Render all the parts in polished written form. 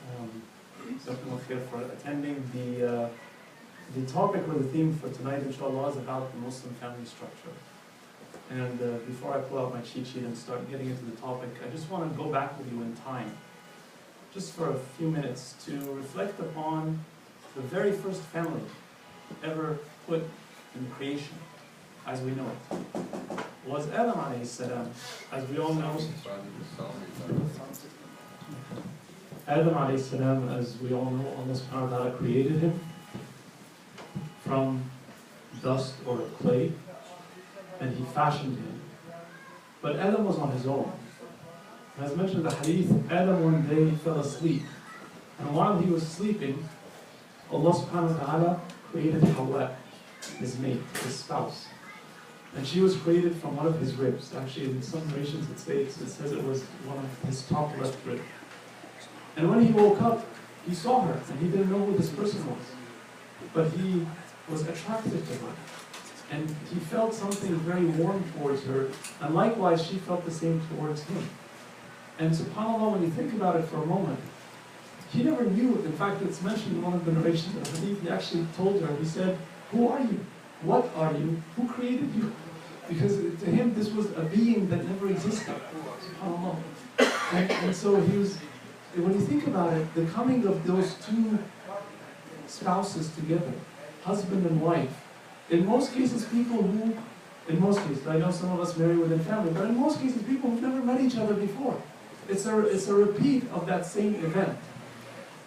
Alhamdulillah. For attending. The topic or the theme for tonight, inshallah, is about the Muslim family structure. And before I pull out my cheat sheet and start getting into the topic, I just want to go back with you in time, just for a few minutes, to reflect upon the very first family ever put in creation, as we know it. Was Adam alayhi salam, as we all know. Adam alayhi salam, as we all know, Allah subhanahu wa ta'ala created him from dust or clay, and he fashioned him. But Adam was on his own. As mentioned in the hadith, Adam one day fell asleep. And while he was sleeping, Allah subhanahu wa ta'ala created Hawa, his mate, his spouse. And she was created from one of his ribs. Actually, in some narrations it says it was one of his top left rib. And when he woke up, he saw her, and he didn't know who this person was. But he was attracted to her. And he felt something very warm towards her, and likewise she felt the same towards him. And subhanAllah, when you think about it for a moment, he never knew. In fact, it's mentioned in one of the narrations of the hadith, he actually told her, he said, "Who are you? What are you? Who created you?" Because to him, this was a being that never existed. SubhanAllah. And so he was, when you think about it, the coming of those two spouses together, husband and wife, in most cases people who, in most cases, I know some of us marry within family, but in most cases people who've never met each other before. It's a repeat of that same event.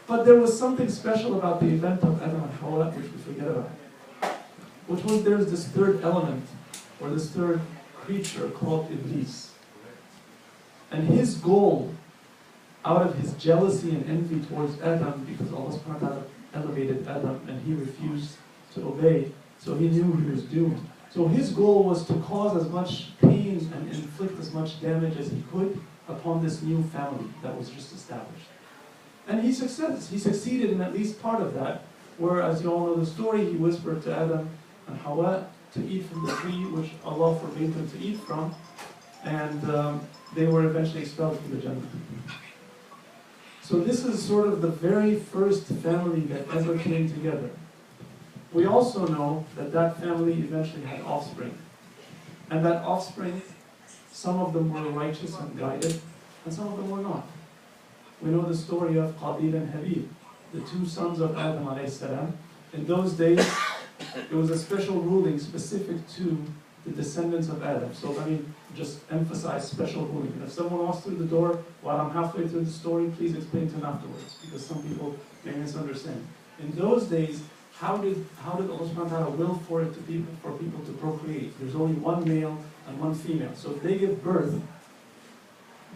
But there was something special about the event of Adam and Hawa, which we forget about. Which was, there's this third element, or this third creature called Iblis. And his goal, out of his jealousy and envy towards Adam, because Allah subhanahu wa ta'ala elevated Adam and he refused to obey, so he knew he was doomed. So his goal was to cause as much pain and inflict as much damage as he could upon this new family that was just established. And he succeeded in at least part of that, where, as you all know the story, he whispered to Adam and Hawa to eat from the tree which Allah forbade them to eat from, and they were eventually expelled from the Jannah. So this is sort of the very first family that ever came together. We also know that that family eventually had offspring. And that offspring, some of them were righteous and guided, and some of them were not. We know the story of Qabil and Habib, the two sons of Adam alayhi salam. In those days, it was a special ruling specific to the descendants of Adam. So let me just emphasize special ruling. And if someone walks through the door while I'm halfway through the story, please explain to them afterwards, because some people may misunderstand. In those days, how did Allah subhanahu wa ta'ala will for people to procreate? There's only one male and one female. So if they give birth,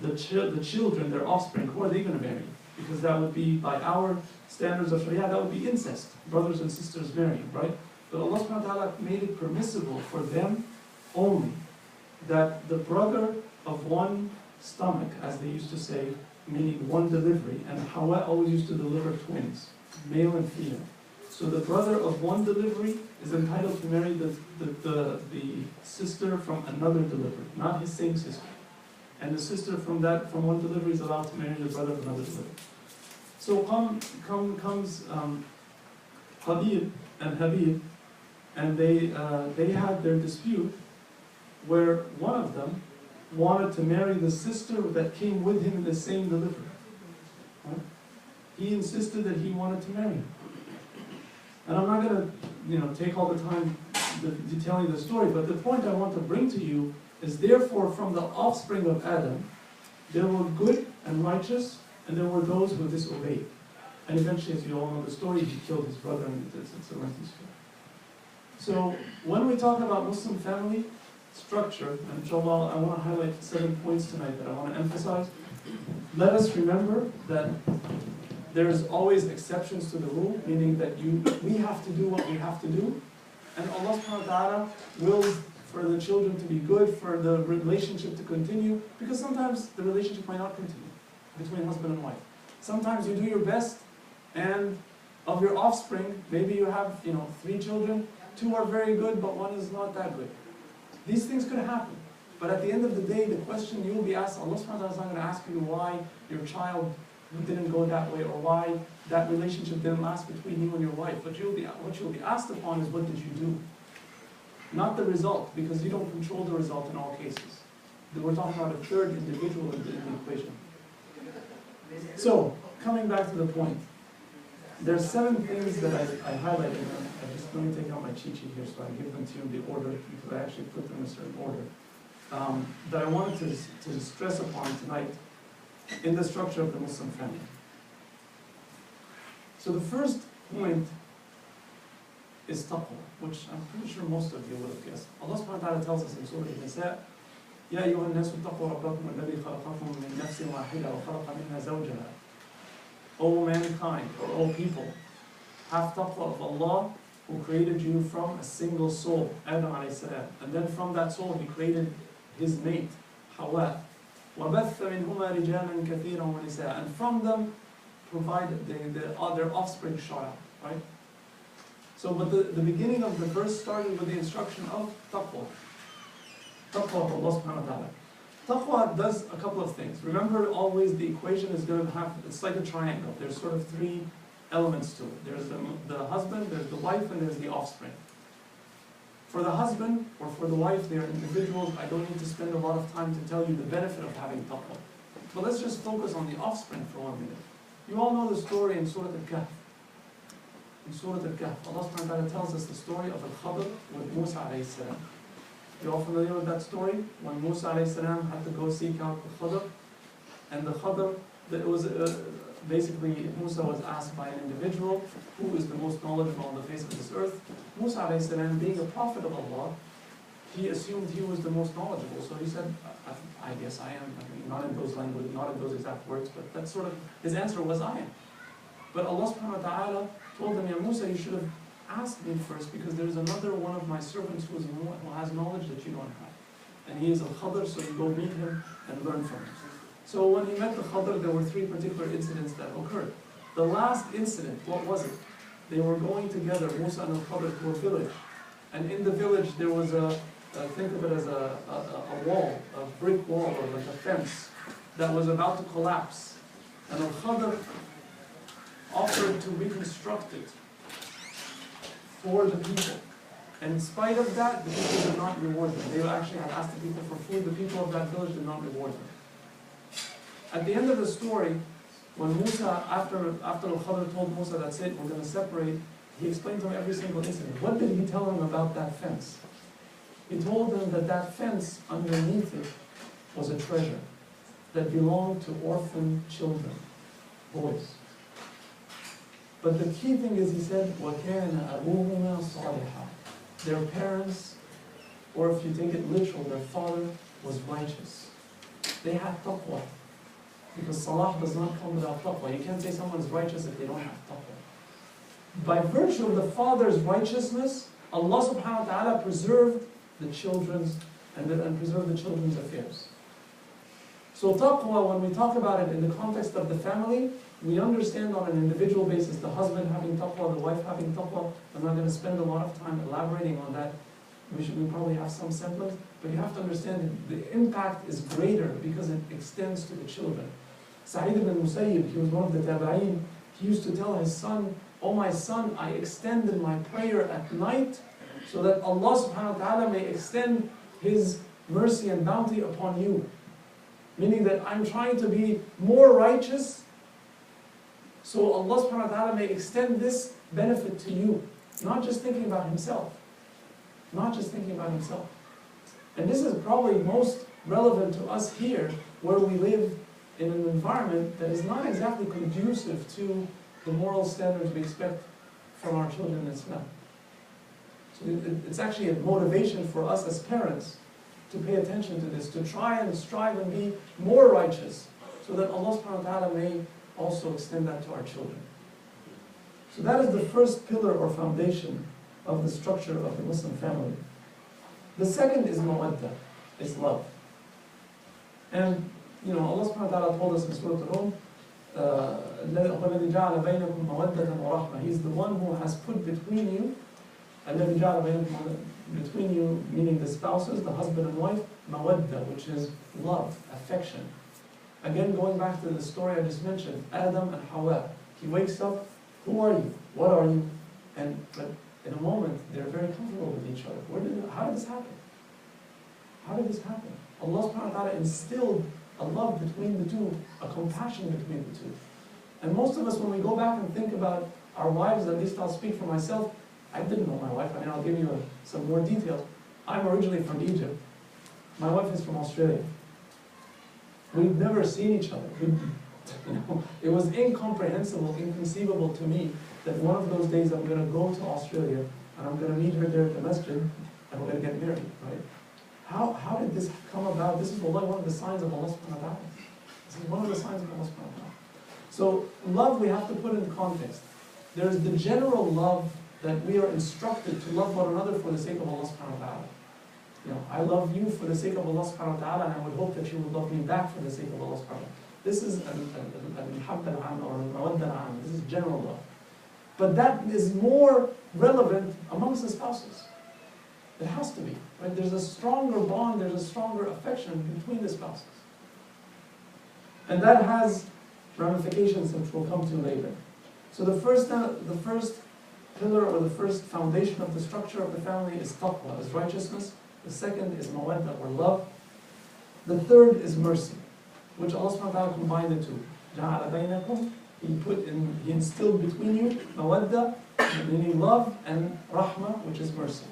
the children, their offspring, who are they going to marry? Because that would be, by our standards of Sharia, that would be incest. Brothers and sisters marrying, right? But Allah subhanahu wa ta'ala made it permissible for them only that the brother of one stomach, as they used to say, meaning one delivery, and Hawa always used to deliver twins, male and female. So the brother of one delivery is entitled to marry the sister from another delivery, not his same sister. And the sister from one delivery is allowed to marry the brother of another delivery. So comes Qabil and Habib, and they had their dispute, where one of them wanted to marry the sister that came with him in the same delivery. Right? He insisted that he wanted to marry her. And I'm not going to take all the time detailing the story, but the point I want to bring to you is, therefore, from the offspring of Adam, there were good and righteous, and there were those who disobeyed. And eventually, as you all know the story, he killed his brother, and it's a lengthy story. So when we talk about Muslim family structure, and inshallah I want to highlight 7 points tonight that I want to emphasize. Let us remember that there is always exceptions to the rule, meaning that we have to do what we have to do, and Allah subhanahu wa ta'ala wills for the children to be good, for the relationship to continue, because sometimes the relationship might not continue between husband and wife. Sometimes you do your best, and of your offspring, maybe you have 3 children, 2 are very good, but 1 is not that good. These things could happen. But at the end of the day, the question you will be asked, Allah subhanahu wa ta'ala is not going to ask you why your child it didn't go that way, or why that relationship didn't last between you and your wife. What you'll be asked upon is, what did you do? Not the result, because you don't control the result in all cases. We're talking about a third individual in the equation. So, coming back to the point, there's 7 things that I highlighted. Let me take out my cheat sheet here so I give them to you in the order, because I actually put them in a certain order, that I wanted to stress upon tonight in the structure of the Muslim family. So the first point is taqwa, which I'm pretty sure most of you would have guessed. Allah subhanahu wa ta'ala tells us in Surah Al-Nisa, يَا أَيُّهَا النَّاسُ اتَّقُوا رَبَّكُمْ الَّذِي خَلَقَكُم مِّن نَفْسٍ وَاحِدَةٍ وَخَلَقَ مِنْهَا زَوْجَهَا. O mankind, or O people, have taqwa of Allah, who created you from a single soul, Adam alayhi salam. And then from that soul he created his mate, Hawa. وَبَثَّ مِنْهُمَا رِجَالًا كَثِيرًا وَنِسَاءً. And from them provided their offspring shura, right? So, but the beginning of the verse started with the instruction of taqwa. Taqwa of Allah subhanahu wa ta'ala. Taqwa does a couple of things. Remember, always the equation is going to have, it's like a triangle. There's sort of 3 elements to it. There's the husband, there's the wife, and there's the offspring. For the husband or for the wife, they are individuals. I don't need to spend a lot of time to tell you the benefit of having taqwa. But let's just focus on the offspring for 1 minute. You all know the story in Surah Al-Kahf. In Surah Al-Kahf, Allah subhanahu wa ta'ala tells us the story of Al-Khadr with Musa alayhi salam. You all familiar with that story? When Musa alayhi salam had to go seek out the Khadr, and the Khadr, it was basically Musa was asked by an individual, who is the most knowledgeable on the face of this earth. Musa alayhi salam, being a prophet of Allah, he assumed he was the most knowledgeable. So he said, I guess I am. I mean, not in those language, not in those exact words, but that sort of, his answer was, I am. But Allah subhanahu wa ta'ala told him, Ya Musa, you should have asked me first, because there's another one of my servants who has knowledge that you don't have. And he is Al-Khadr, so you go meet him and learn from him. So when he met the Khadr, there were 3 particular incidents that occurred. The last incident, what was it? They were going together, Musa and Al-Khadr, to a village. And in the village there was think of it as a wall, a brick wall, or like a fence, that was about to collapse. And Al-Khadr offered to reconstruct it for the people. And in spite of that, the people did not reward them. They actually had asked the people for food. The people of that village did not reward them. At the end of the story, when Musa, after Al-Khadr told Musa, that's it, we're going to separate, he explained to him every single incident. What did he tell him about that fence? He told him that that fence, underneath it, was a treasure that belonged to orphan children, boys. But the key thing is, he said, وَكَانَ أَبُوهُمَا صَالِحًا. Their parents, or if you take it literal, their father was righteous. They had taqwa. Because salah does not come without taqwa. You can't say someone is righteous if they don't have taqwa. By virtue of the father's righteousness, Allah subhanahu wa ta'ala preserved the children's and preserved the children's affairs. So taqwa, when we talk about it in the context of the family, we understand on an individual basis, the husband having taqwa, the wife having taqwa. I'm not going to spend a lot of time elaborating on that. We probably have some semblance, but you have to understand that the impact is greater because it extends to the children. Sa'id ibn Musayyib, he was one of the tabi'een, he used to tell his son, "Oh my son, I extended my prayer at night so that Allah subhanahu wa ta'ala may extend His mercy and bounty upon you." Meaning that I'm trying to be more righteous so Allah subhanahu wa ta'ala may extend this benefit to you. Not just thinking about himself. Not just thinking about himself. And this is probably most relevant to us here, where we live in an environment that is not exactly conducive to the moral standards we expect from our children in Islam. So it's actually a motivation for us as parents to pay attention to this, to try and strive and be more righteous, so that Allah subhanahu wa ta'ala may also extend that to our children. So that is the first pillar or foundation of the structure of the Muslim family. The second is mawadda, is love. And Allah subhanahu wa ta'ala told us in Surah Al-Rum, الَّذِي جَعَلَ بَيْنَكُمْ مَوَدَّةً وَرَحْمَةً. He's the one who has put between you, الَّذِي جَعَلَ بَيْنَكُمْ, between you, meaning the spouses, the husband and wife, mawadda, which is love, affection. Again, going back to the story I just mentioned, Adam and Hawa. He wakes up, who are you? What are you? But in a moment, they're very comfortable with each other. How did this happen? How did this happen? Allah subhanahu wa ta'ala instilled a love between the two, a compassion between the two. And most of us, when we go back and think about our wives, at least I'll speak for myself, I didn't know my wife, and I'll give you some more details. I'm originally from Egypt. My wife is from Australia. We've never seen each other. It was incomprehensible, inconceivable to me that one of those days I'm going to go to Australia and I'm going to meet her there at the masjid and we're going to get married, right? How did this come about? This is one of the signs of Allah subhanahu wa ta'ala. This is one of the signs of Allah subhanahu wa ta'ala. So love we have to put in context. There's the general love that we are instructed to love one another for the sake of Allah subhanahu wa ta'ala. I love you for the sake of Allah subhanahu wa ta'ala, and I would hope that you would love me back for the sake of Allah subhanahu wa ta'ala. This is al-ihab al-am or al-mawadda al-am. This is general love. But that is more relevant amongst the spouses. It has to be. Right? There's a stronger bond, there's a stronger affection between the spouses. And that has ramifications which we'll come to later. So the first pillar or the first foundation of the structure of the family is taqwa, is righteousness. The second is mawadda or love. The third is mercy, which Allah subhanahu wa ta'ala combined the two. جَعَلَ بَيْنَكُمْ He instilled between you mawadda, meaning love, and rahmah, which is mercy.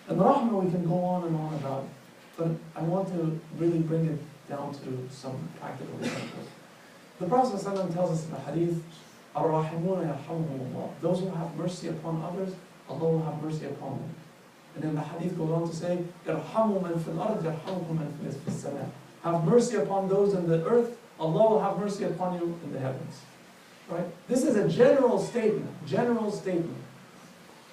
And rahmah we can go on and on about, but I want to really bring it down to some practical examples. The Prophet ﷺ tells us in the hadith, الرَّاحِمُونَ يَرْحَمُهُمُ اللَّهُ Those who have mercy upon others, Allah will have mercy upon them. And then the hadith goes on to say, إِرْحَمُوا مَنْ فِي الْأَرْضِ يَرْحَمُكُمْ مَنْ فِي السَّمَاءِ Have mercy upon those in the earth, Allah will have mercy upon you in the heavens. Right? This is a general statement. General statement.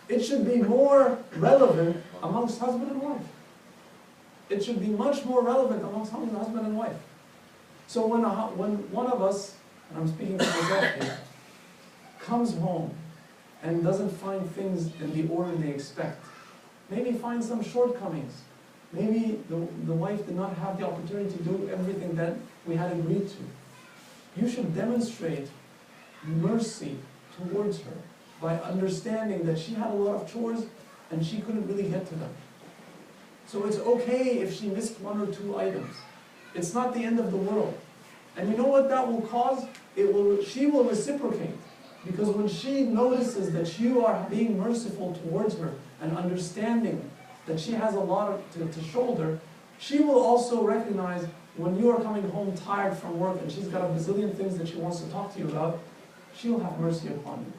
It should be more relevant amongst husband and wife. It should be much more relevant amongst husband and wife. So when one of us, and I'm speaking for myself here, comes home and doesn't find things in the order they expect, maybe find some shortcomings, maybe the wife did not have the opportunity to do everything that we had agreed to, you should demonstrate mercy towards her by understanding that she had a lot of chores and she couldn't really get to them. So it's okay if she missed one or two items. It's not the end of the world. And you know what that will cause? She will reciprocate. Because when she notices that you are being merciful towards her and understanding that she has a lot to shoulder, she will also recognize when you are coming home tired from work and she's got a bazillion things that she wants to talk to you about, she'll have mercy upon you.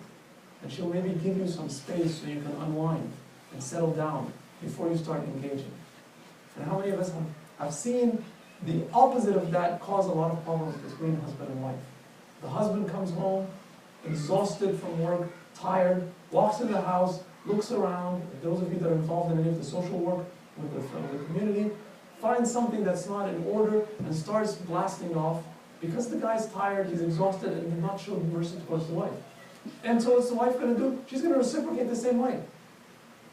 And she'll maybe give you some space so you can unwind and settle down before you start engaging. And how many of us have seen the opposite of that cause a lot of problems between husband and wife? The husband comes home, exhausted from work, tired, walks in the house, looks around. Those of you that are involved in any of the social work with the community, finds something that's not in order and starts blasting off because the guy's tired, he's exhausted, and did not show mercy towards the wife. And so what's the wife going to do? She's going to reciprocate the same way.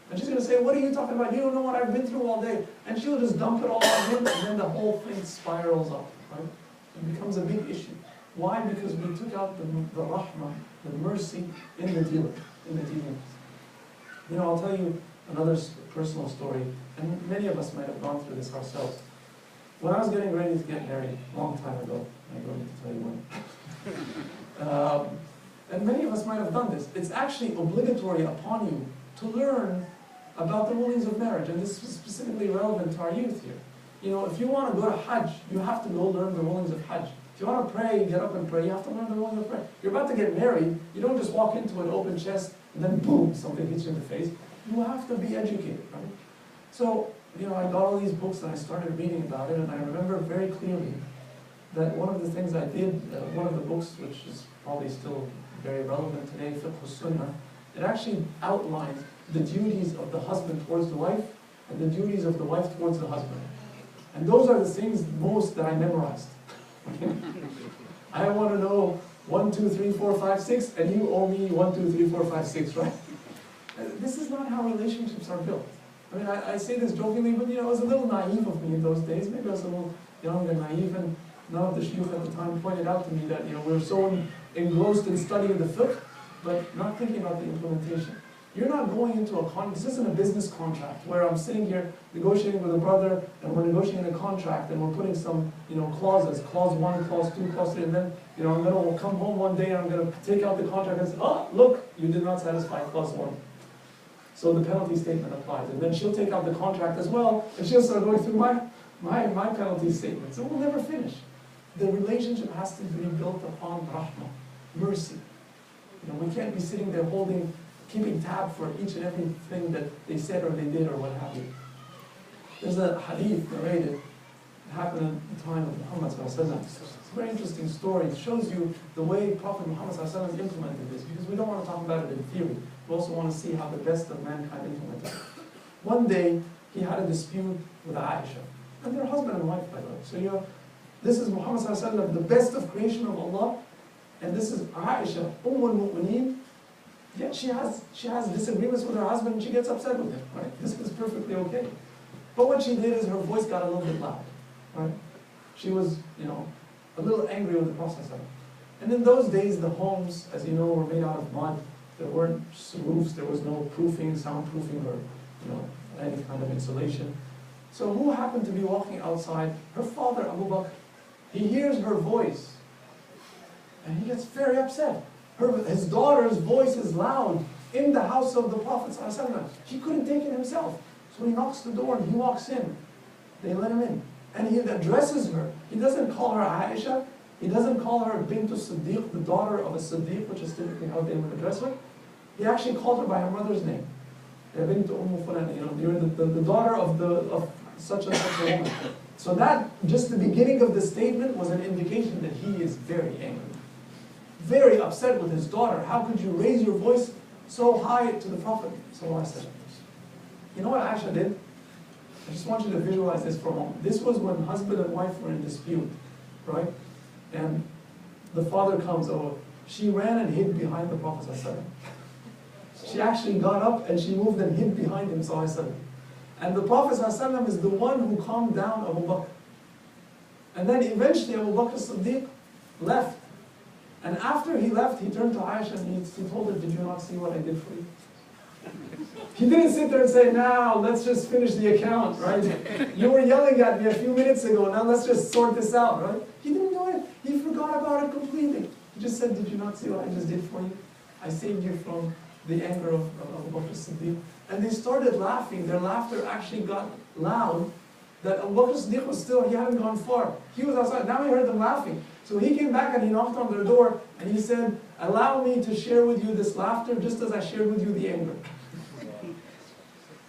And she's going to say, what are you talking about? You don't know what I've been through all day. And she'll just dump it all on him, and then the whole thing spirals up, right? It becomes a big issue. Why? Because we took out the rahmah, the mercy in the dealings. I'll tell you another personal story, and many of us might have gone through this ourselves. When I was getting ready to get married, a long time ago, I don't need to tell you when, and many of us might have done this, it's actually obligatory upon you to learn about the rulings of marriage, and this is specifically relevant to our youth here. If you want to go to Hajj, you have to go learn the rulings of Hajj. If you want to pray, get up and pray, you have to learn the rulings of prayer. You're about to get married, you don't just walk into an open chest and then boom, something hits you in the face. You have to be educated, right? So, I got all these books and I started reading about it, and I remember very clearly that one of the things I did, one of the books which is probably still very relevant today, Fiqh Sunnah, it actually outlines the duties of the husband towards the wife and the duties of the wife towards the husband. And those are the things most that I memorized. I want to know 1, 2, 3, 4, 5, 6, and you owe me 1, 2, 3, 4, 5, 6, right? This is not how relationships are built. I mean, I say this jokingly, but it was a little naive of me in those days. Maybe I was a little young and naive, and None of the shuyukh at the time pointed out to me that, we're so engrossed in studying the fiqh, but not thinking about the implementation. You're not going into a this isn't a business contract where I'm sitting here negotiating with a brother and we're negotiating a contract and we're putting some, clauses, clause 1, clause 2, clause 3, and then, I'm going to come home one day and I'm going to take out the contract and say, oh, look, you did not satisfy clause 1. So the penalty statement applies. And then she'll take out the contract as well and she'll start going through my penalty statement. So we'll never finish. The relationship has to be built upon rahmah, mercy. We can't be sitting there keeping tab for each and everything that they said or they did or what have you. There's a hadith narrated. It happened in the time of Muhammad ﷺ. It's a very interesting story. It shows you the way Prophet Muhammad ﷺ implemented this, because we don't want to talk about it in theory. We also want to see how the best of mankind implemented it. One day, he had a dispute with Aisha. And they're husband and wife, by the way. So this is Muhammad ﷺ, the best of creation of Allah. And this is Aisha, al-Mu'mineen. Yet she has disagreements with her husband and she gets upset with him, right? This is perfectly okay. But what she did is her voice got a little bit loud, right? She was, a little angry with the Prophet. And in those days, the homes, as you know, were made out of mud. There weren't roofs, there was no proofing, soundproofing, or, any kind of insulation. So who happened to be walking outside? Her father, Abu Bakr. He hears her voice and he gets very upset. His daughter's voice is loud in the house of the Prophet ﷺ. He couldn't take it himself. So he knocks the door and he walks in. They let him in. And he addresses her. He doesn't call her Aisha. He doesn't call her Bint Siddiq, the daughter of a Siddiq, which is typically how they would address her. He actually called her by her mother's name. Bint Fulan, you're the daughter of such and such a woman. So that, just the beginning of the statement was an indication that he is very angry. Very upset with his daughter. How could you raise your voice so high to the Prophet? You know what Aisha did? I just want you to visualize this for a moment. This was when husband and wife were in dispute, right? And the father comes over. She ran and hid behind the Prophet. She actually got up and she moved and hid behind him. And the Prophet is the one who calmed down Abu Bakr. And then eventually Abu Bakr Siddiq left. And after he left, he turned to Aisha and he told her, did you not see what I did for you? He didn't sit there and say, now let's just finish the account, right? You were yelling at me a few minutes ago, now let's just sort this out, right? He didn't do it. He forgot about it completely. He just said, did you not see what I just did for you? I saved you from the anger of Abu Bakr Siddiq. And they started laughing. Their laughter actually got loud, that Abu Bakr Siddiq was still, he hadn't gone far. He was outside. Now he heard them laughing. So he came back and he knocked on their door and he said, allow me to share with you this laughter just as I shared with you the anger.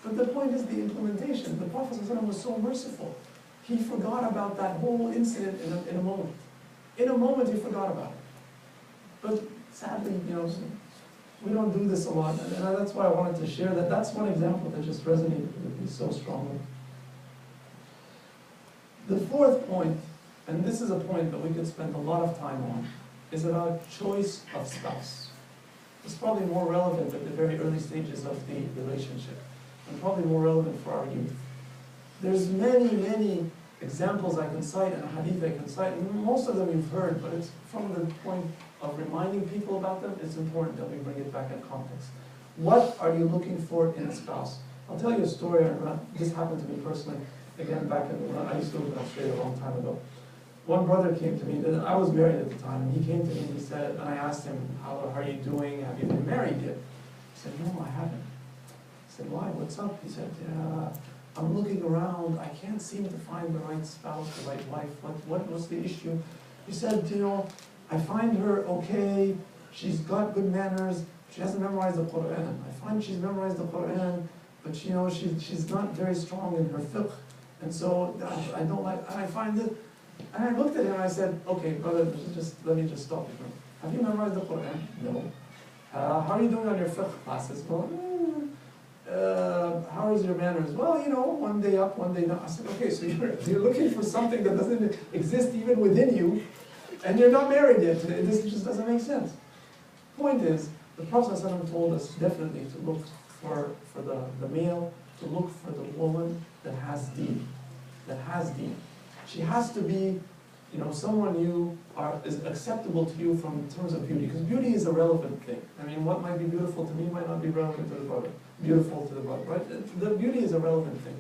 But the point is the implementation. The Prophet ﷺ was so merciful. He forgot about that whole incident in a moment. In a moment he forgot about it. But sadly, we don't do this a lot. And that's why I wanted to share that. That's one example that just resonated with me so strongly. The fourth point, and this is a point that we could spend a lot of time on, is about choice of spouse. It's probably more relevant at the very early stages of the relationship, and probably more relevant for our youth. There's many examples I can cite and a hadith I can cite, and most of them you've heard, but it's from the point of reminding people about them, it's important that we bring it back in context. What are you looking for in a spouse? I'll tell you a story, this happened to me personally, again back when I used to live in Australia a long time ago. One brother came to me, I was married at the time, and he came to me and he said, and I asked him, how are you doing? Have you been married yet? He said, no, I haven't. I said, why? What's up? He said, yeah, I'm looking around, I can't seem to find the right spouse, the right wife. What was the issue? He said, I find her okay, she's got good manners, she hasn't memorized the Quran. I find she's memorized the Quran, but she's not very strong in her fiqh, and so I don't like, and I find it. And I looked at him and I said, okay, brother, let me just stop you. Have you memorized the Quran? No. How are you doing on your fiqh classes? Well, how is your manners? Well, one day up, one day down. I said, okay, so you're looking for something that doesn't exist even within you, and you're not married yet. This just doesn't make sense. Point is, the Prophet ﷺ told us definitely to look for the male, to look for the woman that has deen. That has deen. She has to be you know, someone is acceptable to you from terms of beauty, because beauty is a relevant thing. I mean, what might be beautiful to me might not be relevant to the brother, beautiful to the brother, right? The beauty is a relevant thing.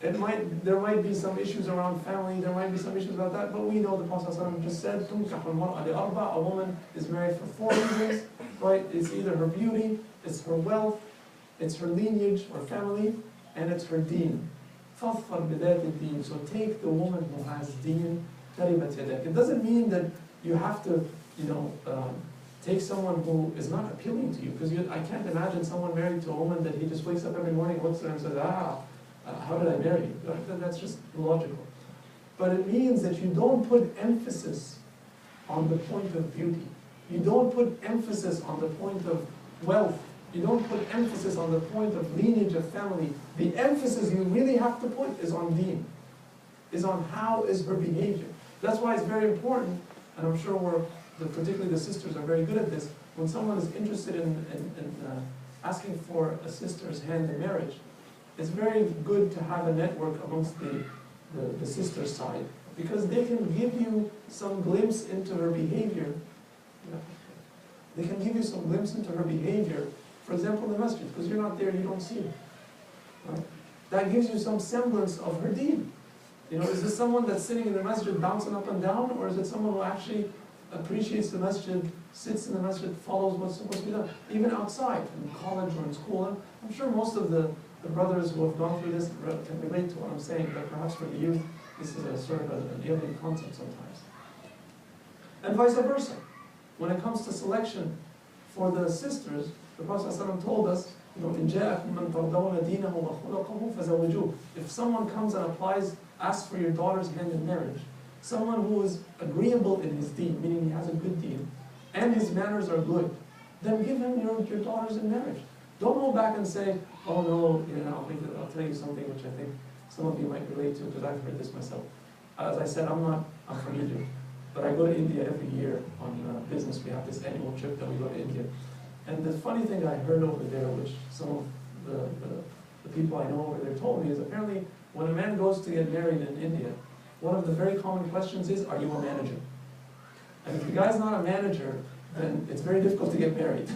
There might be some issues around family, there might be some issues about that, but we know the Prophet ﷺ just said, a woman is married for 4 reasons, right? It's either her beauty, it's her wealth, it's her lineage or family, and it's her deen. فَاظْفَرْ بِذَاتِ الدِّينِ. So take the woman who has deen. It doesn't mean that you have to, you know, take someone who is not appealing to you, because I can't imagine someone married to a woman that he just wakes up every morning, looks at her and says, how did I marry you? That's just illogical. But it means that you don't put emphasis on the point of beauty. You don't put emphasis on the point of wealth. You don't put emphasis on the point of lineage of family. The emphasis you really have to put is on deen, is on how is her behavior. That's why it's very important, and I'm sure particularly the sisters are very good at this, when someone is interested in asking for a sister's hand in marriage, it's very good to have a network amongst the sister side, because they can give you some glimpse into her behavior. They can give you some glimpse into her behavior, for example, in the masjid, because you're not there, you don't see her. Right? That gives you some semblance of her deen. You know, is this someone that's sitting in the masjid bouncing up and down, or is it someone who actually appreciates the masjid, sits in the masjid, follows what's supposed to be done, even outside, in college or in school? I'm sure most of the brothers who have gone through this can relate to what I'm saying, but perhaps for the youth, this is a sort of an alien concept sometimes. And vice versa. When it comes to selection for the sisters, the Prophet ﷺ told us, you know, إِنْ جَاءَكُمْ مَنْ تَرْضَوْنَ دِينَهُ وَخُلُقَهُ فَزَوِّجُوهُ. If someone comes and asks for your daughter's hand in marriage, someone who is agreeable in his deen, meaning he has a good deen, and his manners are good, then give him your daughters in marriage. Don't go back and say, oh no, you know, I'll tell you something which I think some of you might relate to, because I've heard this myself. As I said, I'm from Egypt, but I go to India every year on business. We have this annual trip that we go to India. And the funny thing I heard over there, which some of the people I know over there told me, is apparently when a man goes to get married in India, one of the very common questions is, are you a manager? And if the guy's not a manager, then it's very difficult to get married.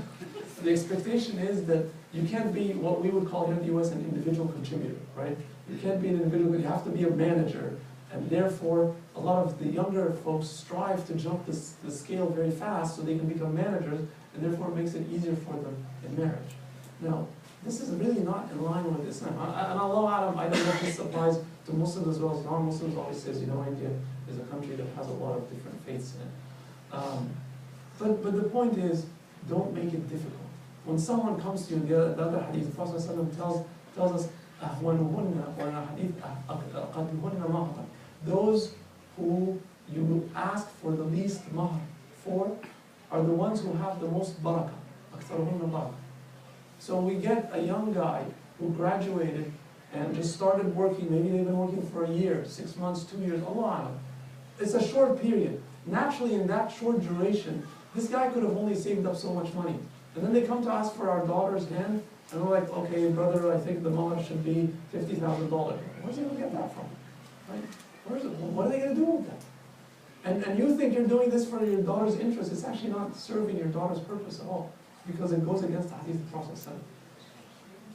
The expectation is that you can't be what we would call here in the US an individual contributor, right? You can't be an individual, you have to be a manager. And therefore, a lot of the younger folks strive to jump the scale very fast so they can become managers, and therefore it makes it easier for them in marriage. Now, this is really not in line with Islam. And although I don't know if this applies to Muslims as well as non-Muslims, always says, you know, India is a country that has a lot of different faiths in it. But the point is, don't make it difficult. When someone comes to you, the other hadith, the Prophet ﷺ tells us, those who you ask for the least mahr for are the ones who have the most barakah. So we get a young guy who graduated and just started working, maybe they've been working for a year, 6 months, 2 years, Allah. It's a short period. Naturally, in that short duration, this guy could have only saved up so much money. And then they come to ask for our daughter's hand, and we're like, okay, brother, I think the mahr should be $50,000. Where's he going to get that from? Right? What are they going to do with that? And you think you're doing this for your daughter's interest. It's actually not serving your daughter's purpose at all, because it goes against the hadith of the Prophet.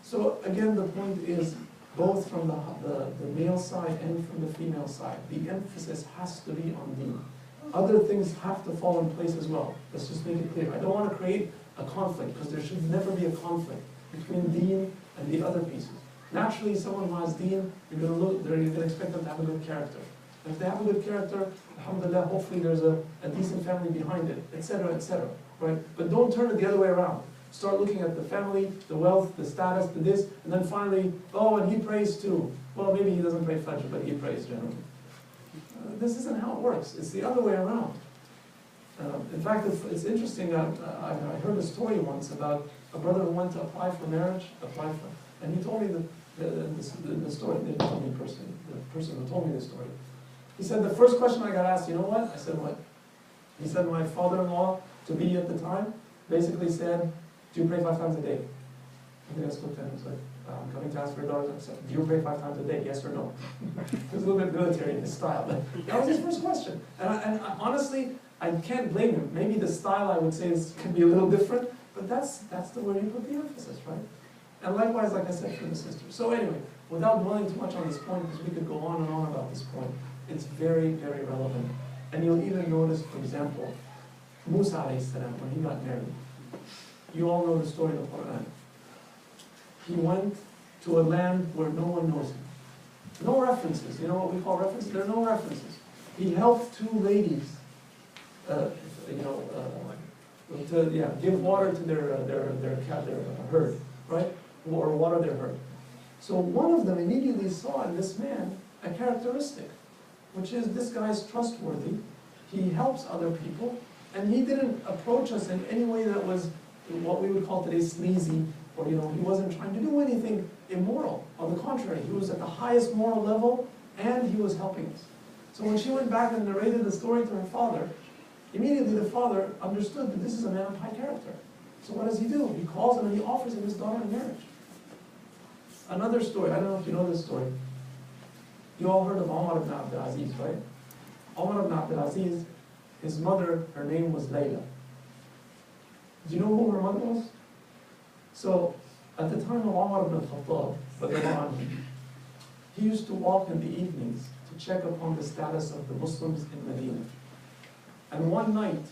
So again, the point is, both from the male side and from the female side, the emphasis has to be on deen. Other things have to fall in place as well. Let's just make it clear. I don't want to create a conflict, because there should never be a conflict between deen and the other pieces. Naturally, someone who has deen, you're going to expect them to have a good character. And if they have a good character, alhamdulillah, hopefully there's a decent family behind it, etc., etc. Right? But don't turn it the other way around. Start looking at the family, the wealth, the status, the this, and then finally, oh, and he prays too. Well, maybe he doesn't pray Fajr, but he prays generally. This isn't how it works. It's the other way around. In fact, it's interesting. I heard a story once about a brother who went to apply for marriage, and he told me the story. They didn't tell me personally. The person who told me the story. He said, the first question I got asked, you know what? I said, what? He said, my father-in-law, to be at the time, basically said, do you pray 5 times a day? I think I spoke to him. He was like, I'm coming to ask for your daughter. So, do you pray 5 times a day? Yes or no? It was a little bit military in his style, but that was his first question. And honestly, I can't blame him. Maybe the style, I would say, can be a little different, but that's the where you put the emphasis, right? And likewise, like I said, for the sister. So anyway, without dwelling too much on this point, because we could go on and on about this point, it's very, very relevant. And you'll even notice, for example, Musa alayhi salam, when he got married, you all know the story of the Quran. He went to a land where no one knows him. No references. You know what we call references? There are no references. He helped 2 ladies, give water to their herd, right? Or water their herd. So one of them immediately saw in this man a characteristic, which is this guy is trustworthy. He helps other people, and he didn't approach us in any way that was what we would call today sleazy, or he wasn't trying to do anything immoral. On the contrary, he was at the highest moral level, and he was helping us. So when she went back and narrated the story to her father, immediately the father understood that this is a man of high character. So what does he do? He calls him and he offers him his daughter in marriage. Another story, I don't know if you know this story. You all heard of Umar ibn Abdul Aziz, right? Umar ibn Abdul Aziz, his mother, her name was Layla. Do you know who her mother was? So, at the time of Umar ibn Khattab, he used to walk in the evenings to check upon the status of the Muslims in Medina. And one night,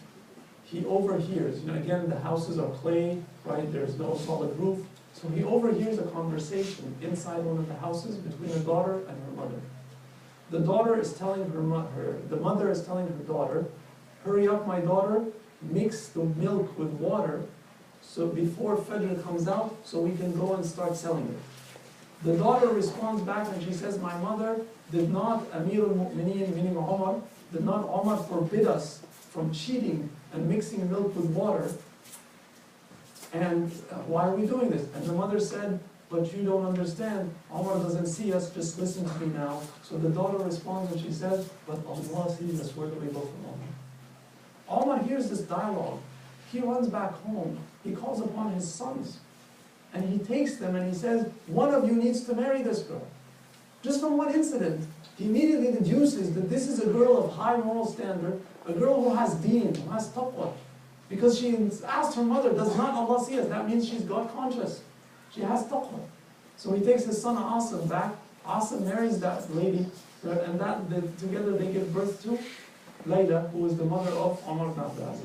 he overhears, again, the houses are clay, right? There's no solid roof. So he overhears a conversation inside one of the houses between a daughter and her mother. The daughter is telling the mother is telling her daughter, hurry up, my daughter, mix the milk with water so before Fajr comes out so we can go and start selling it. The daughter responds back and she says, my mother, did not Amir al-Mu'mineen, meaning Umar, did not Umar forbid us from cheating and mixing milk with water? And why are we doing this? And the mother said, but you don't understand. Umar doesn't see us, just listen to me now. So the daughter responds and she says, but Allah sees us, where do we go from Umar? Umar hears this dialogue. He runs back home. He calls upon his sons. And he takes them and he says, one of you needs to marry this girl. Just from one incident, he immediately deduces that this is a girl of high moral standard, a girl who has deen, who has taqwa. Because she asked her mother, does not Allah see us? That means she's God conscious. She has taqwa. So he takes his son Asim back. Asim marries that lady, and together they give birth to Layla, who was the mother of Umar ibn Abdul Aziz.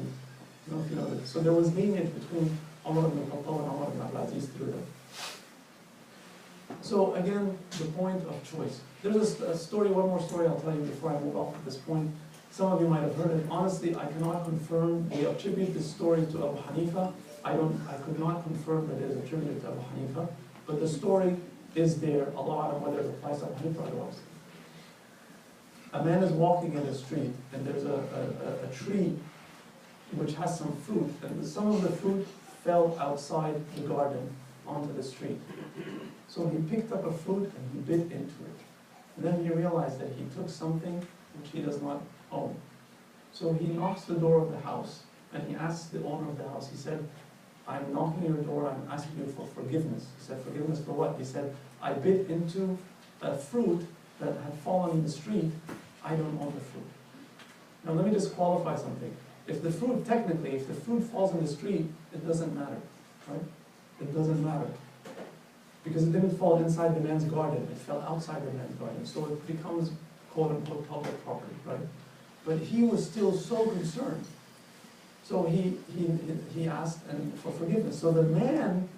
You know if you know that. So there was lineage between Umar ibn Khattab and Umar ibn Abdul Aziz through them. So again, the point of choice. There's a story, one more story I'll tell you before I move off at this point. Some of you might have heard it. Honestly, I cannot confirm. We attribute this story to Abu Hanifa. I could not confirm that it is attributed to Abu Hanifa. But the story is there. Allah Alam whether it applies to Abu Hanifa or otherwise. A man is walking in the street, and there's a tree which has some fruit, and some of the fruit fell outside the garden onto the street. So he picked up a fruit and he bit into it. And then he realized that he took something which he does not own. So he knocks the door of the house and he asks the owner of the house, he said, I'm knocking your door, I'm asking you for forgiveness. He said, forgiveness for what? He said, I bit into a fruit that had fallen in the street, I don't own the fruit. Now let me just qualify something. If the fruit, technically, if the fruit falls in the street, it doesn't matter, right? It doesn't matter. Because it didn't fall inside the man's garden, it fell outside the man's garden. So it becomes, quote unquote, public property, right? But he was still so concerned. So he asked for forgiveness. So the man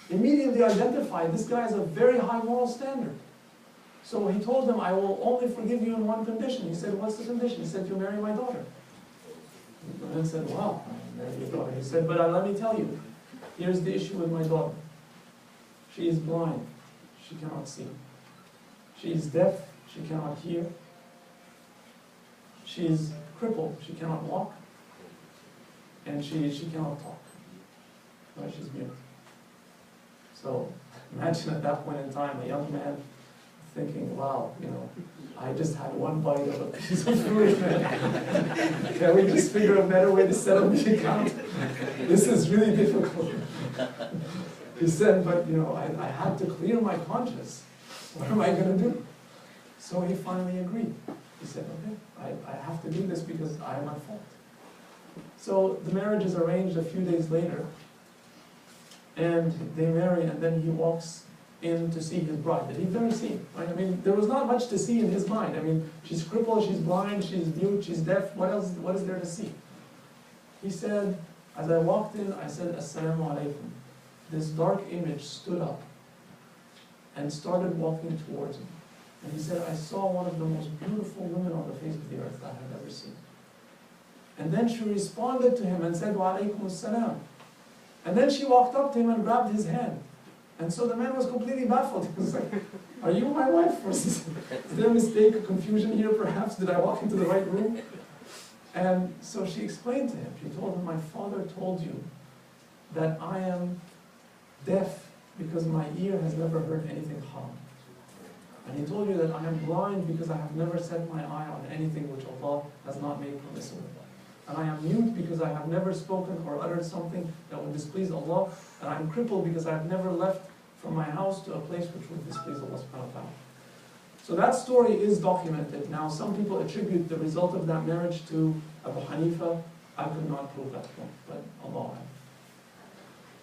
immediately identified this guy as a very high moral standard. So he told him, I will only forgive you in one condition. He said, what's the condition? He said, you marry my daughter. The man said, wow, I marry your daughter. He said, but let me tell you, here's the issue with my daughter. She is blind. She cannot see. She is deaf. She cannot hear. She is crippled. She cannot walk. And she cannot talk. Right? She's mute. So imagine at that point in time, a young man thinking, wow, I just had one bite of a piece of fruit, man. Can we just figure a better way to settle the account? This is really difficult. He said, but I had to clear my conscience. What am I going to do? So he finally agreed. He said, okay, I have to do this because I am at fault. So the marriage is arranged a few days later, and they marry, and then he walks in to see his bride that he'd never seen. Right? I mean, there was not much to see in his mind. I mean, she's crippled, she's blind, she's mute, she's deaf. What else? What is there to see? He said, as I walked in, I said, Assalamu alaikum. This dark image stood up and started walking towards me. And he said, I saw one of the most beautiful women on the face of the earth that I had ever seen. And then she responded to him and said, Wa alaikum assalam. And then she walked up to him and grabbed his hand. And so the man was completely baffled. He was like, are you my wife? Is there a mistake, a confusion here perhaps? Did I walk into the right room? And so she explained to him, she told him, my father told you that I am deaf because my ear has never heard anything haram. And he told you that I am blind because I have never set my eye on anything which Allah has not made permissible. And I am mute because I have never spoken or uttered something that would displease Allah. And I am crippled because I have never left from my house to a place which would displease Allah subhanahu wa ta'ala. So that story is documented. Now some people attribute the result of that marriage to Abu Hanifa. I could not prove that point, but Allah.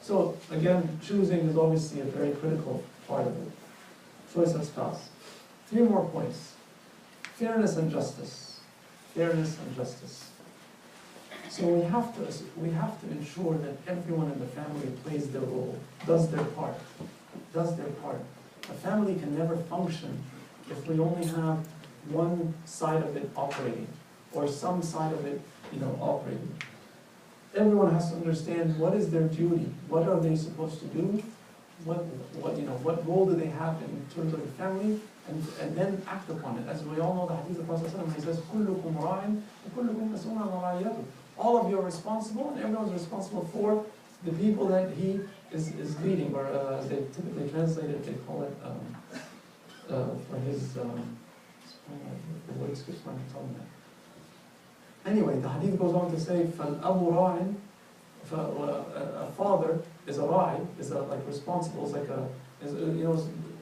So again, choosing is obviously a very critical part of it. Choice of spouse. 3 more points. Fairness and justice. Fairness and justice. So we have to ensure that everyone in the family plays their role, does their part. A family can never function if we only have one side of it operating, or some side of it, operating. Everyone has to understand what is their duty, what are they supposed to do, what role do they have in terms of the family, and then act upon it. As we all know, the hadith of the Prophet he says, "Kullukum ra'in, wa kullukum mas'ulun 'an ra'iyatihi." All of you are responsible, and everyone's responsible for the people that he is leading, or as they typically translate it, they call it for his. The word skips my tongue now. Anyway, the hadith goes on to say, "Fal-abu ra'in," a father is a ra'i, is like responsible, is like a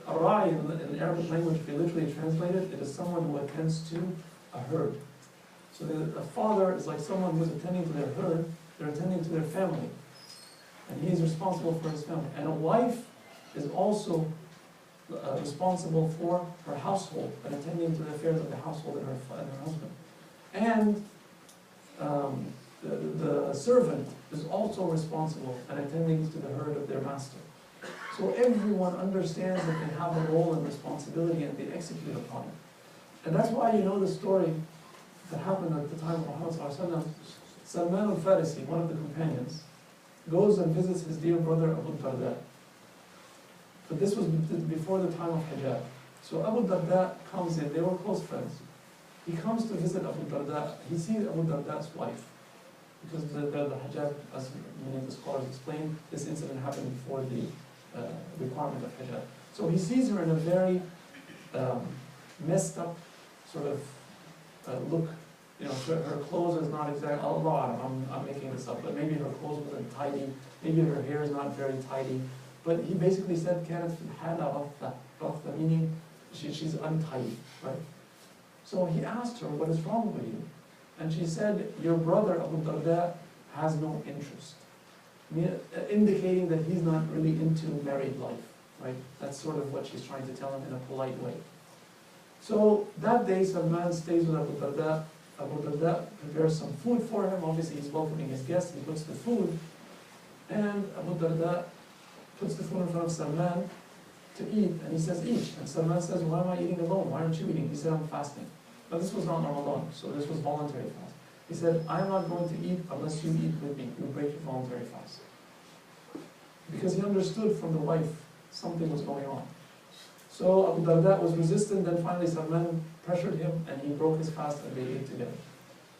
ra'i in the Arabic language. If you literally translate it, it is someone who attends to a herd. So a father is like someone who's attending to their herd, they're attending to their family. And he is responsible for his family. And a wife is also responsible for her household and attending to the affairs of the household and her husband. And the servant is also responsible and attending to the herd of their master. So everyone understands that they have a role and responsibility and they execute upon it. And that's why the story that happened at the time of Muhammad sallallahu alaihi wasallam. Salman al-Farisi, one of the companions, goes and visits his dear brother Abu Darda. But this was before the time of Hijab. So Abu Darda comes in, they were close friends. He comes to visit Abu Darda, he sees Abu Darda's wife. Because the Hijab, as many of the scholars explain, this incident happened before the requirement of Hijab. So he sees her in a very messed up sort of look. Her clothes is not exactly, I'm making this up, but maybe her clothes wasn't tidy, maybe her hair is not very tidy. But he basically said, كانت في الحالة رفضة, meaning she's untidy, right? So he asked her, what is wrong with you? And she said, your brother Abu Darda has no interest, indicating that he's not really into married life, right? That's sort of what she's trying to tell him in a polite way. So that day, Salman stays with Abu Darda. Abu Darda prepares some food for him. Obviously, he's welcoming his guests. He puts the food, and Abu Darda puts the food in front of Salman to eat, and he says, eat. And Salman says, why am I eating alone? Why aren't you eating? He said, I'm fasting. Now, this was not Ramadan, so this was voluntary fast. He said, I am not going to eat unless you eat with me. You break your voluntary fast. Because he understood from the wife something was going on. So Abu Darda was resistant, then finally Salman pressured him and he broke his fast and they ate together.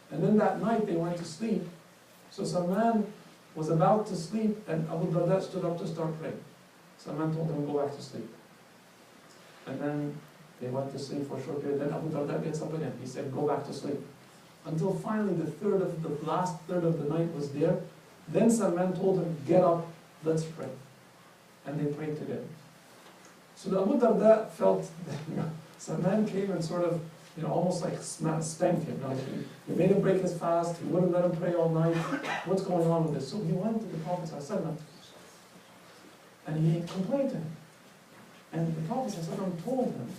And then that night they went to sleep. So Salman was about to sleep and Abu Darda stood up to start praying. Salman told him, go back to sleep. And then they went to sleep for a short period. Then Abu Darda gets up again. He said, go back to sleep. Until finally the last third of the night was there. Then Salman told him, get up, let's pray. and they prayed together. So the Abu Darda felt that, some man came and sort of, almost like spanked him. Like he made him break his fast, he wouldn't let him pray all night. What's going on with this? So he went to the Prophet ﷺ and he complained to him. And the Prophet ﷺ told him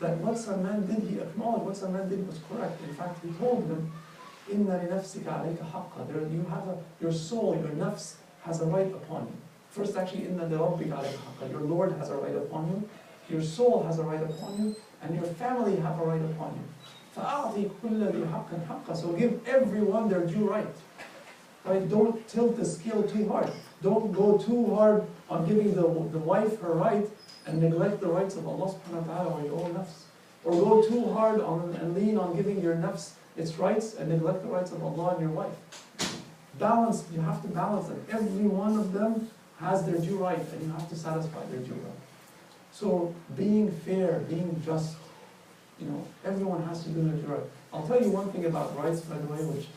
that what Salman did, he acknowledged what Salman did was correct. In fact, he told him, Inna li nafsika alayka haqqa. You have your soul, your nafs has a right upon you. First, actually, Inna li rabbika alayka haqqa. Your Lord has a right upon you. Your soul has a right upon you, and your family have a right upon you. فَأَعْطِي كُلَّ ذِي حَقٍّ حَقَّ. So give everyone their due right. Right? Don't tilt the scale too hard. Don't go too hard on giving the wife her right and neglect the rights of Allah subhanahu wa ta'ala or your own nafs. Or go too hard on and lean on giving your nafs its rights and neglect the rights of Allah and your wife. Balance, you have to balance it. Every one of them has their due right, and you have to satisfy their due right. So being fair, being just, everyone has to do their due right. I'll tell you one thing about rights, by the way, which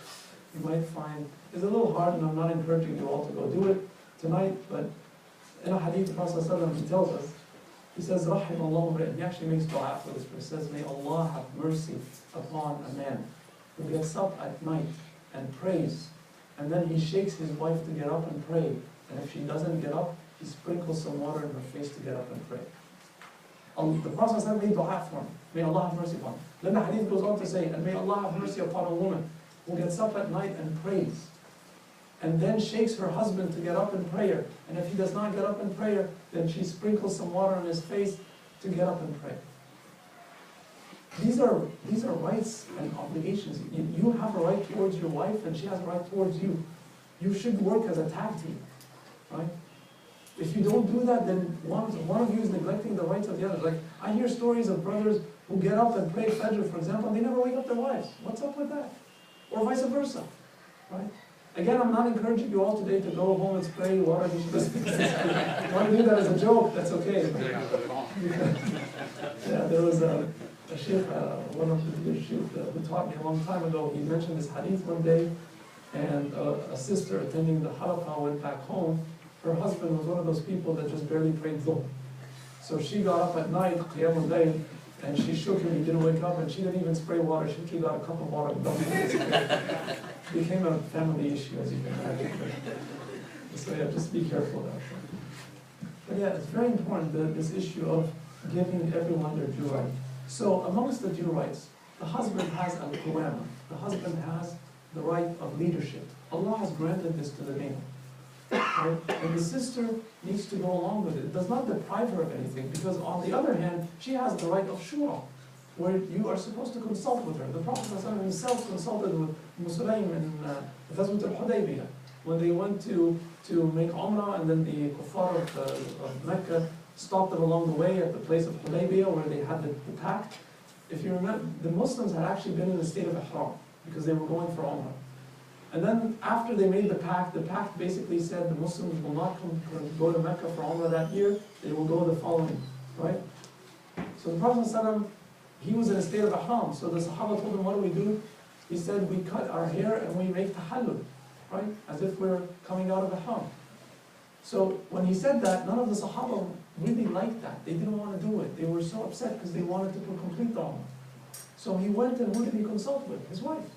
you might find is a little hard, and I'm not encouraging you all to go do it tonight, but in a hadith, the Prophet ﷺ, he tells us, he says, Rahim Allah, he actually makes dua for this, but he says, may Allah have mercy upon a man who gets up at night and prays, and then he shakes his wife to get up and pray, and if she doesn't get up, he sprinkles some water in her face to get up and pray. The Prophet ﷺ made dua for him. May Allah have mercy upon him. Then the hadith goes on to say, and may Allah have mercy upon a woman who gets up at night and prays, and then shakes her husband to get up in prayer. And if he does not get up in prayer, then she sprinkles some water on his face to get up and pray. These are rights and obligations. You have a right towards your wife, and she has a right towards you. You should work as a tag team, right? If you don't do that, then one of you is neglecting the rights of the other. Like, I hear stories of brothers who get up and pray Fajr, for example, and they never wake up their wives. What's up with that? Or vice versa, right? Again, I'm not encouraging you all today to go home and spray water. If you want to do that as a joke, that's okay. Yeah, there was a sheikh, one of the sheikhs who taught me a long time ago. He mentioned this hadith one day, and a sister attending the halaqah went back home. Her husband was one of those people that just barely prayed Dhuhr. So she got up at night, Qiyam al-Layl, and she shook him, he didn't wake up, and she didn't even spray water. She got a cup of water and dumped it. It became a family issue, as you can imagine. So yeah, just be careful of that. But yeah, it's very important, this issue of giving everyone their due right. So amongst the due rights, the husband has al-qawama. The husband has the right of leadership. Allah has granted this to the male. Right? And the sister needs to go along with it. It does not deprive her of anything, because on the other hand, she has the right of shura, where you are supposed to consult with her. The Prophet ﷺ himself consulted with Musulaim in Ghazwat al-Hudaybiyah, when they went to make Umrah, and then the kuffar of Mecca stopped them along the way at the place of Hudaybiyah, where they had the pact. If you remember, the Muslims had actually been in the state of Ihram, because they were going for Umrah. And then after they made the pact basically said the Muslims will not go to Mecca for Umrah that year, they will go the following, right? So the Prophet ﷺ, he was in a state of Ihram, so the Sahaba told him, what do we do? He said, we cut our hair and we make tahallul, right? As if we're coming out of Ihram. So when he said that, none of the Sahaba really liked that. They didn't want to do it. They were so upset because they wanted to complete the Umrah. So he went, and who did he consult with? His wife.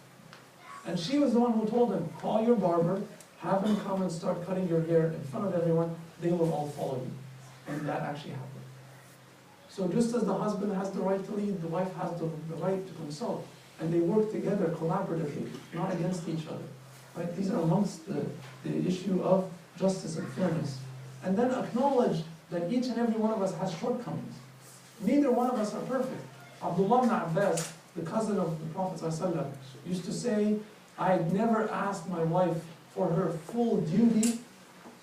And she was the one who told him, call your barber, have him come and start cutting your hair in front of everyone, they will all follow you. And that actually happened. So just as the husband has the right to lead, the wife has the right to consult. And they work together collaboratively, not against each other. Right? These are amongst the issue of justice and fairness. And then acknowledge that each and every one of us has shortcomings. Neither one of us are perfect. Abdullah ibn Abbas, the cousin of the Prophet ﷺ, used to say, I never asked my wife for her full duty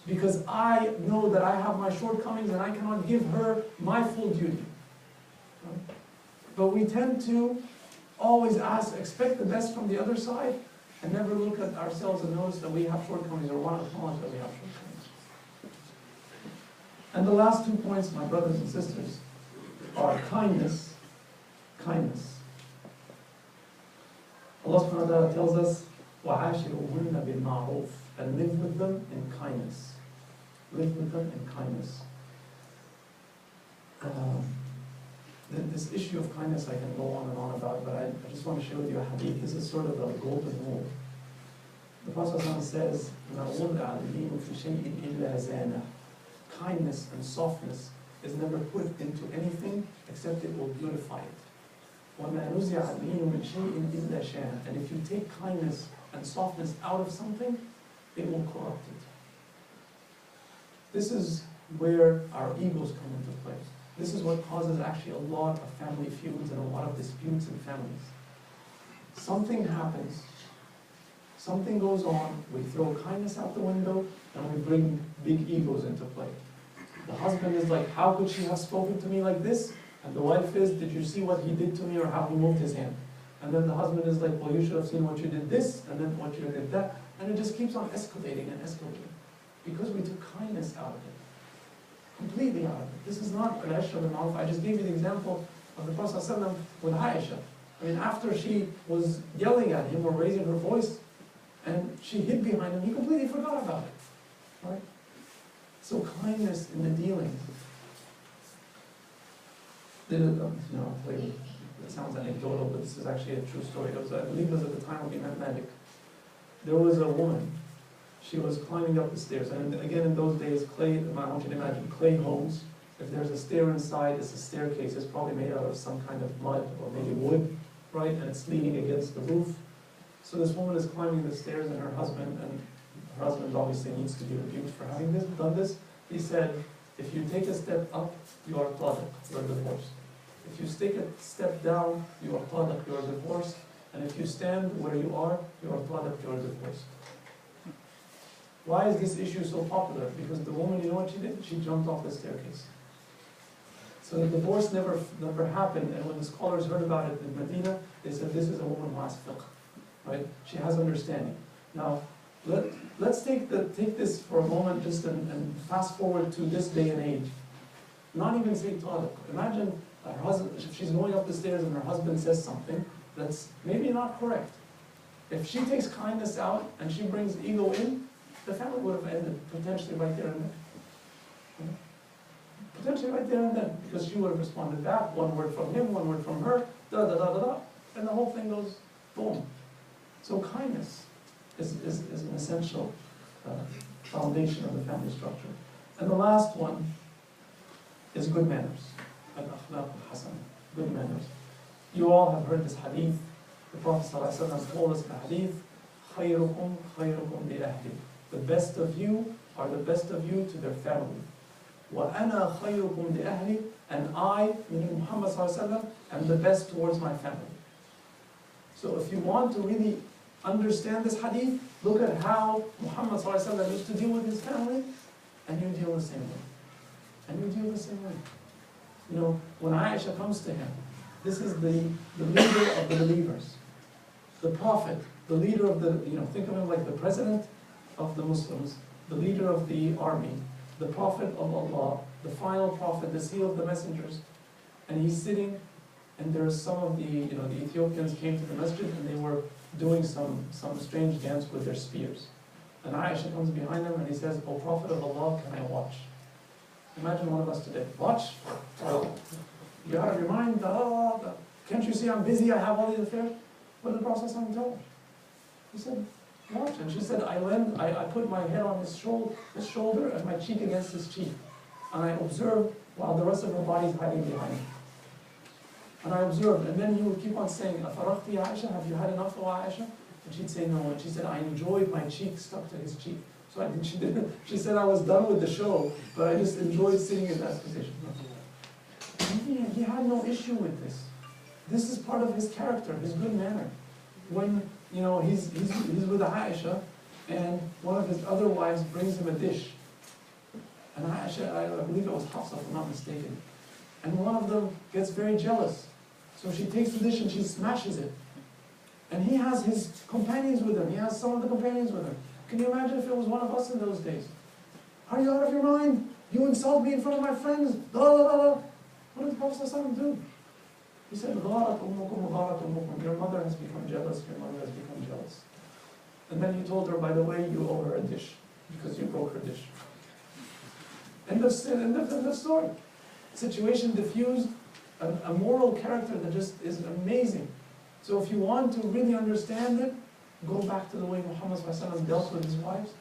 because I know that I have my shortcomings and I cannot give her my full duty. Right? But we tend to always expect the best from the other side, and never look at ourselves and notice that we have shortcomings, or want to acknowledge that we have shortcomings. And the last 2 points, my brothers and sisters, are kindness. Kindness. Allah subhanahu wa ta'ala tells us, وَعَاشِرُهُنَّ بِالْمَعْرُوفِ, and live with them in kindness. live with them in kindness. This issue of kindness I can go on and on about, but I just want to share with you a hadith. This is sort of a golden rule. The Prophet says, kindness and softness is never put into anything except it will beautify it. And if you take kindness and softness out of something, it will corrupt it. This is where our egos come into play. This is what causes actually a lot of family feuds and a lot of disputes in families. Something happens, something goes on, we throw kindness out the window, and we bring big egos into play. The husband is like, how could she have spoken to me like this? And the wife is, did you see what he did to me or how he moved his hand? And then the husband is like, well, you should have seen what you did this, and then what you did that. And it just keeps on escalating and escalating. Because we took kindness out of it. Completely out of it. This is not al-ashra bil-ma'ruf. I just gave you the example of the Prophet ﷺ with Aisha. I mean, after she was yelling at him or raising her voice, and she hid behind him, he completely forgot about it. Right? So kindness in the dealings. I'll tell you, it sounds anecdotal, but this is actually a true story. It was, I believe it was at the time of Imam Malik. There was a woman. She was climbing up the stairs. And again, in those days, clay, I want you to imagine clay homes. If there's a stair inside, it's a staircase. It's probably made out of some kind of mud or maybe wood, right? And it's leaning against the roof. So this woman is climbing the stairs, and her husband obviously needs to be rebuked for having done this. He said, if you take a step up, you are talaq, you are divorced. If you take a step down, you are talaq, you are divorced. And if you stand where you are talaq, you are divorced. Why is this issue so popular? Because the woman, you know what she did? She jumped off the staircase. So the divorce never happened, and when the scholars heard about it in Medina, they said this is a woman who has fiqh, right? She has understanding. Now, let's take this for a moment just and fast forward to this day and age. Not even say talaq. Imagine her husband, if she's going up the stairs and her husband says something that's maybe not correct. If she takes kindness out and she brings ego in, the family would have ended potentially right there and then. Potentially right there and then, because she would have responded back, one word from him, one word from her, and the whole thing goes boom. So kindness is an essential foundation of the family structure. And the last one is good manners. Al-akhlaq al-hasana, good manners. You all have heard this hadith. The Prophet ﷺ told us in the hadith, خَيْرُكُمْ خَيْرُكُمْ لِأَهْلِ. The best of you are the best of you to their family. وَأَنَا خَيْرُكُمْ لِأَهْلِ. And I, meaning Muhammad ﷺ, am the best towards my family. So if you want to really understand this hadith, look at how Muhammad ﷺ used to deal with his family, and you deal the same way. And you deal the same way. You know, when Aisha comes to him, this is the leader of the believers. The Prophet, the leader of the, think of him like the president of the Muslims, the leader of the army, the Prophet of Allah, the final Prophet, the seal of the messengers. And he's sitting, and there's some of the Ethiopians came to the masjid, and they were doing some strange dance with their spears. And Aisha comes behind them, and he says, "O Prophet of Allah, can I watch?" Imagine one of us today. Watch? You're out of your mind? Can't you see I'm busy? I have all these affairs? What did the Prophet tell her? He said, watch. And she said, I put my head on his shoulder and my cheek against his cheek. And I observed while the rest of her body is hiding behind him. And I observed. And then he would keep on saying, Afaraqti Aisha, have you had enough, O Aisha? And she'd say no. And she said, I enjoyed my cheek stuck to his cheek. So I think she didn't. She said I was done with the show, but I just enjoyed sitting in that position. He had no issue with this. This is part of his character, his good manner. When he's with Aisha, and one of his other wives brings him a dish. And Aisha, I believe it was Hafsa, if I'm not mistaken. And one of them gets very jealous. So she takes the dish and she smashes it. And he has his companions with him. He has some of the companions with him. Can you imagine if it was one of us in those days? Are you out of your mind? You insult me in front of my friends. Blah, blah, blah. What did the Prophet do? He said, your mother has become jealous, your mother has become jealous. And then he told her, by the way, you owe her a dish, because you broke her dish. End of story. Situation diffused, a moral character that just is amazing. So if you want to really understand it, go back to the way Muhammad ﷺ dealt with his wives.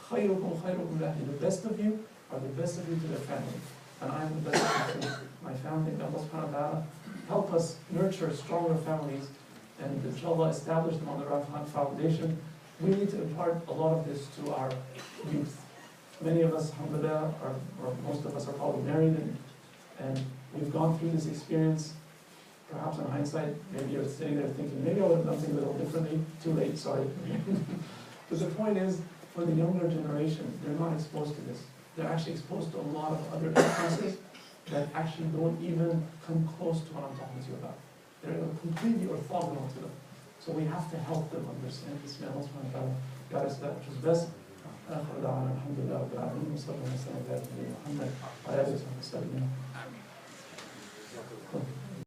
خَيْرُكُمْ خَيْرُكُمْ لَأَهْلِهِ. The best of you are the best of you to their family. And I am the best of you to my family. May Allah subhanahu wa ta'ala help us nurture stronger families and inshallah establish them on the right foundation. We need to impart a lot of this to our youth. Many of us, alhamdulillah, or most of us are probably married and we've gone through this experience. Perhaps in hindsight, maybe you're sitting there thinking, maybe I would have done things a little differently. Too late, sorry. But the point is, for the younger generation, they're not exposed to this. They're actually exposed to a lot of other influences that actually don't even come close to what I'm talking to you about. They're completely orthogonal to them. So we have to help them understand this. May Allah subhanahu wa ta'ala guide us that which is best. آخر دعوانا الحمد لله رب العالمين وصلى الله وسلم على نبينا محمد وعلى آله وصحبه وسلم.